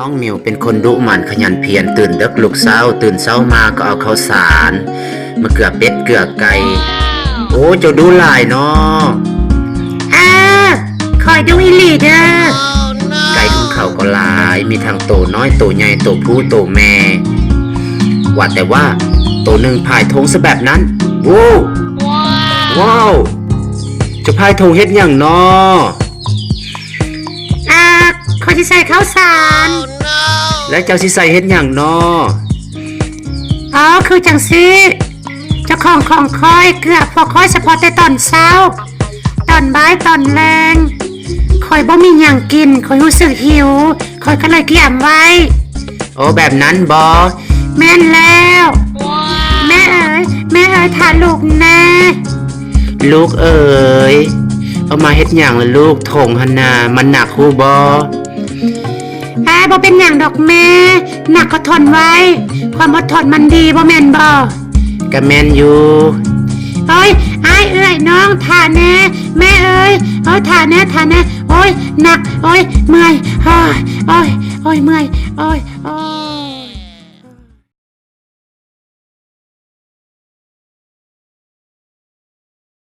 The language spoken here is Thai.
น้องมิวเป็นคนดุหมั่นขยันเพียรตื่นดึกลุกเช้าตื่นเช้ามาก็เอาข้าวสารมาเกลือเป็ดเกลือไก่โอ้เจ้าดูหลายเนาะคอยดูอีหลีเด้อ ไก่ของเขาก็หลายมีทั้งโตน้อยโตใหญ่โตผู้โตแม่ว่าแต่ว่าโตหนึ่งพายธงซะแบบนั้นว้าวจะพายธงเฮ็ดหยังเนาะคอยที่ใส่ข้าวสาร และเจ้าสิใส่เฮ็ดหยังเนาะคือจังซี่เจ้าของคอยเกือบพอคอยเฉพาะแต่ตอนเช้าตอนบ่ายตอนแรงคอยบ่มีหยังกินคอยรู้สึกหิวคอยก็เลยเกี่ยมไว้โอ้แบบนั้นบ่แม่นแล้วแม่เอ๋ยทานลูกแน่ลูกเอ๋ยเอามาเฮ็ดหยังล่ะลูกธงหั่นน่ะมันหนักฮู้บ่บ่เป็นหยังดอกแม่หนักก็ทนไว้ความอดทนมันดีบ่แม่นบ่ก็แม่นอยู่เอ้ยน้องท่าแน่แม่เอ้ยท่าแน่โอ้ยหนักโอ้ยเมื่อยโอ้ยเมื่อยโอ้ย